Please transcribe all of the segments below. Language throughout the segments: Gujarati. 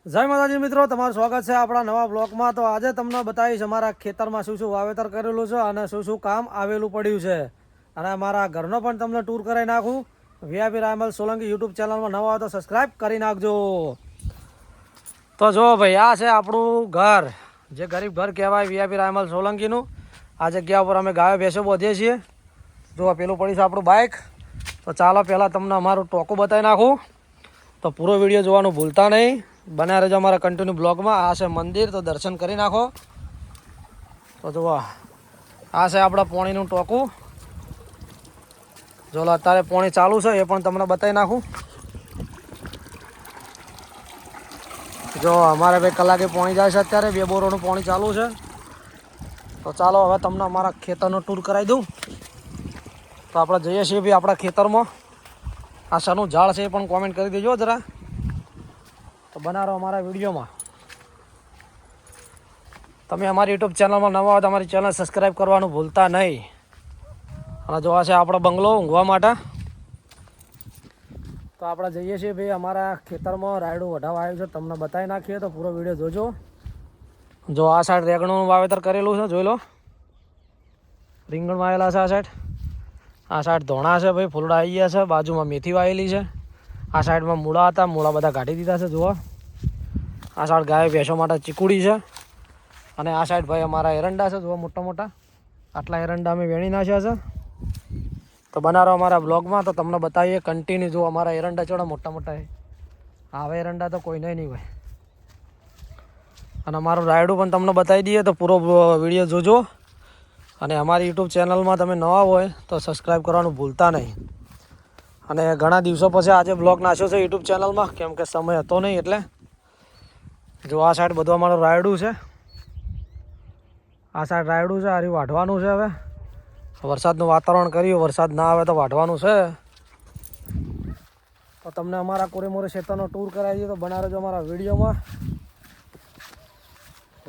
જય માતાજી મિત્રો, તમારું સ્વાગત છે આપણા નવા બ્લોગમાં। તો આજે તમને બતાવીશ અમારા ખેતરમાં શું શું વાવેતર કરેલું છે અને શું શું કામ આવેલું પડ્યું છે, અને અમારા ઘરનો પણ તમને ટૂર કરાવી નાખું। વીઆઈપી રાયમલ સોલંકી યુટ્યુબ ચેનલમાં નવા હોય તો સબસ્ક્રાઈબ કરી નાખજો। તો જો ભાઈ, આ છે આપણું ઘર, જે ગરીબ ઘર કહેવાય વીઆઈપી રાયમલ સોલંકીનું। આ જગ્યા ઉપર અમે ગાયો ભેંસો બોધીએ છીએ। જો પેલું પડ્યું છે આપણું બાઇક। તો ચાલો પહેલાં તમને અમારું ટોકું બતાવી નાખું। તો પૂરો વિડીયો જોવાનું ભૂલતા નહીં, બન્યા રહેજો અમારા કન્ટિન્યુ બ્લોગમાં। આ છે મંદિર, તો દર્શન કરી નાખો। તો જુઓ, આ છે આપણા પોણીનું ટોકું। જો અત્યારે પોણી ચાલુ છે, એ પણ તમને બતાવી નાખું। જો અમારે ભાઈ કલાકે પોણી જાય છે, અત્યારે 2 બોરોનું પોણી ચાલુ છે। તો ચાલો હવે તમને અમારા ખેતરનો ટૂર કરાવી દઉં। તો આપણે જઈએ છીએ ભાઈ આપણા ખેતરમાં। આ શાનું ઝાડ છે એ પણ કોમેન્ટ કરી દેજો જરા। તો બનાવો અમારા વિડીયોમાં। તમે અમારી યુટ્યુબ ચેનલમાં નવા હોય તો અમારી ચેનલ સબસ્ક્રાઈબ કરવાનું ભૂલતા નહીં। અને જોવા છે આપણો બંગલો ઊંઘવા માટે। તો આપણે જઈએ છીએ ભાઈ અમારા ખેતરમાં, રાયડું વઢાવા આવ્યું છે, તમને બતાવી નાખીએ। તો પૂરો વિડીયો જોજો। જો આ સાઈડ રેગણનું વાવેતર કરેલું છે, જોઈ લો, રીંગણ વાવેલા છે આ સાઈડ। આ સાઈડ ધોણા છે ભાઈ, ફૂલડા આવી ગયા છે। બાજુમાં મેથી વાવેલી છે। આ સાઈડમાં મૂળા હતા, મૂળા બધા કાઢી દીધા છે જુઓ। આ સાઈડ ગાય ભેંસો માટે ચીકુડી છે। અને આ સાઈડ ભાઈ અમારા એરંડા છે, જુઓ મોટા મોટા, આટલા એરંડા અમે વેણી નાખ્યા છે। તો બનાવો અમારા બ્લોગમાં, તો તમને બતાવીએ કન્ટિન્યુ। જો અમારા એરંડા ચોડા મોટા મોટા છે, આવા એરંડા તો કોઈને નહીં હોય। અને અમારું રાયડું પણ તમને બતાવી દઈએ, તો પૂરો વિડીયો જોજો। અને અમારી યુટ્યુબ ચેનલમાં તમે નવા હોય તો સબસ્ક્રાઈબ કરવાનું ભૂલતા નહીં। અને ઘણા દિવસો પછી આજે બ્લોગ નાખ્યો છે યુટ્યુબ ચેનલમાં, કેમ કે સમય હતો નહીં એટલે। જો આ સાઈડ બધું અમારું રાયડું છે। આ સાઈડ રાયડું છે, આ રહ્યું વાઢવાનું છે। હવે વરસાદનું વાતાવરણ કર્યું, વરસાદ ના આવે તો વાઢવાનું છે। તો તમને અમારા કોરેમોરે ખેતરનો ટૂર કરાવી દઈએ, તો બનાવી રહેજો અમારા વિડીયોમાં।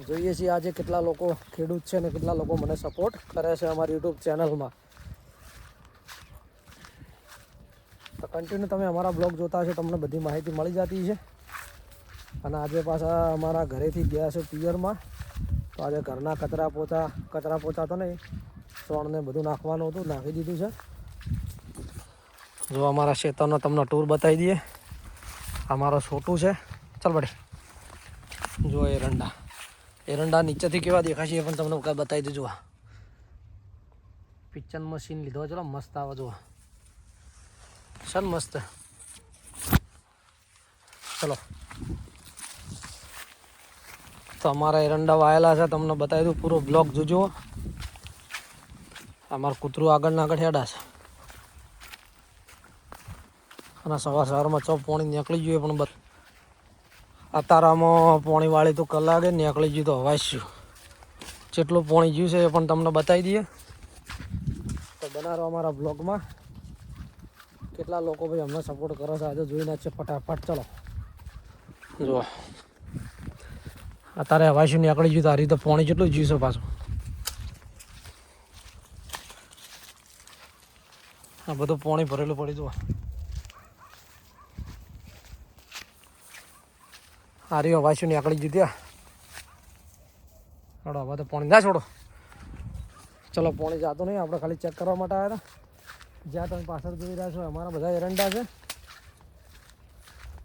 જોઈએ છીએ આજે કેટલા લોકો ખેડૂત છે ને કેટલા લોકો મને સપોર્ટ કરે છે અમારી યુટ્યુબ ચેનલમાં। તો કન્ટિન્યુ તમે અમારા બ્લોગ જોતા હશો, તમને બધી માહિતી મળી જતી છે। અને આજે પાછા અમારા ઘરેથી ગયા છે પિયરમાં। તો આજે ઘરના કચરા પોતા તો નહીં, સોણને બધું નાખવાનું હતું, નાખી દીધું છે। જો અમારા ખેતરનો તમને ટૂર બતાવી દઈએ। અમારો છોટું છે, ચાલ બડે, જો એરંડા નીચેથી કેવા દેખાશે એ પણ તમને બતાવી દેજો। પિક્ચર મશીન લીધો, ચલો મસ્ત આવે, જુઓ સર મસ્ત। ચલો, તો અમારા એરંડા વાયેલા છે, તમને બતાવી દઉં, પૂરો બ્લોગ જોજો। અમારું કૂતરું આગળ હેડા છે। અને સવારમાં પોણી નીકળી ગયું, પણ અત્યારમાં પોણી વાળી તો કલાકે નીકળી ગયું, તો હવાશ્યું જેટલું પોણી ગયું છે એ પણ તમને બતાવી દઈએ। તો બનાવો અમારા બ્લોગમાં। કેટલા લોકો ભાઈ અમને સપોર્ટ કરો છે આજે જોઈ નાખશે ફટાફટ। ચલો જુઓ, અત્યારે હવાશ્યું નીકળી ગયું, તો આ રીતે પોણી જેટલું જ્યું છે પાછું। આ બધું પોણી ભરેલું પડી, જુઓ આ રહ્યું હવાશ્યું નીકળી ગયું ત્યાં। છોડો, હવે તો પોણી ના છોડો। ચલો, પોણી જાતું નહીં, આપણે ખાલી ચેક કરવા માટે આવ્યા હતા। જ્યાં તમે પાછળ જોઈ રહ્યા છો અમારા બધા એરંડા છે।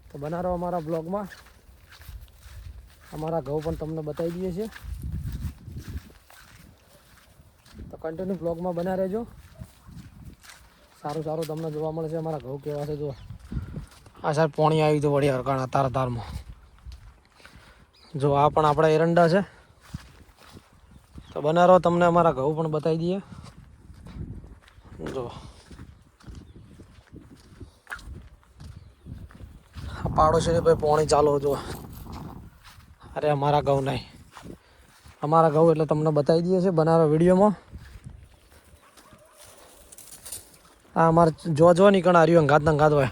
તો બનાવો અમારા બ્લોગમાં। અમારા ઘઉં પણ તમને બતાવી દઈએ છીએ, તો કન્ટિન્યુ બ્લોગમાં બના રહેજો। સારું સારું તમને જોવા મળશે અમારા ઘઉં કેવા છે। જો આ સાહેબ પોણી આવ્યું હતું વળી હરકાણા તારમાં। જો આ પણ આપણા એરંડા છે। તો બનાવો તમને અમારા ઘઉં પણ બતાવી દઈએ। જો પાડોશી ભાઈ પોણી ચાલો, જો અરે અમારા ઘઉં નહીં, અમારા ઘઉં એટલે તમને બતાવી દઈએ છીએ બનાવો વિડીયોમાં। આ અમારે જો નીકળ હાર્યું અંગાત હોય,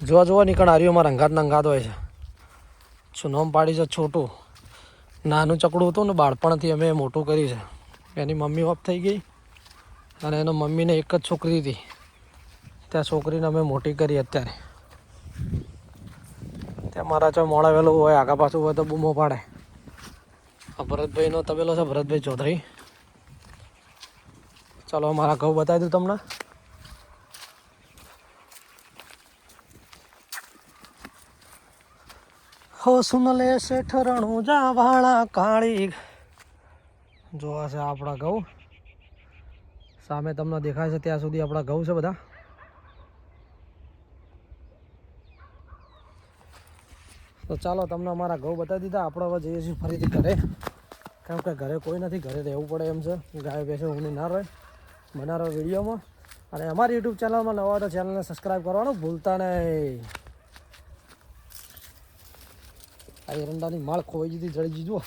જો નીકળ હાર્યું અમારે અંગાત હોય છે। શું નામ પાડી છે? છોટું। નાનું ચકડું હતું ને, બાળપણથી અમે મોટું કર્યું છે। એની મમ્મી ઓફ થઈ ગઈ, અને એના મમ્મીને એક જ છોકરી હતી, ત્યાં છોકરીને અમે મોટી કરી અત્યારે। ત્યાં મારા ચો મોડા વહેલું હોય આગા પાછું હોય તો બૂમો પાડે. આ ભરતભાઈનો તબેલો છે, ભરતભાઈ ચૌધરી. ચાલો મારા ઘઉં બતાવી દઉં તમને. હો સુનલે શેઠ રણુજા વાળા કાળી. જોવા છે આપણા ઘઉં સામે તમને દેખાય છે ત્યાં સુધી આપણા ઘઉં છે બધા. તો ચાલો તમને અમારા ઘઉં બતાવી દીધા. આપણે હવે જઈએ છીએ ફરીથી ઘરે, કેમ કે ઘરે કોઈ નથી, ઘરે રહેવું પડે એમ છે. ગાય બેસે ઊંઘની ના રહે. બના રહો વિડીયોમાં. અને અમારી યુટ્યુબ ચેનલમાં નવા હોય તો ચેનલને સબસ્ક્રાઈબ કરવાનું ભૂલતા નહીં. આ એરંડાની માળ ખોવાઈ જતી, જળી જઈ જુઓ.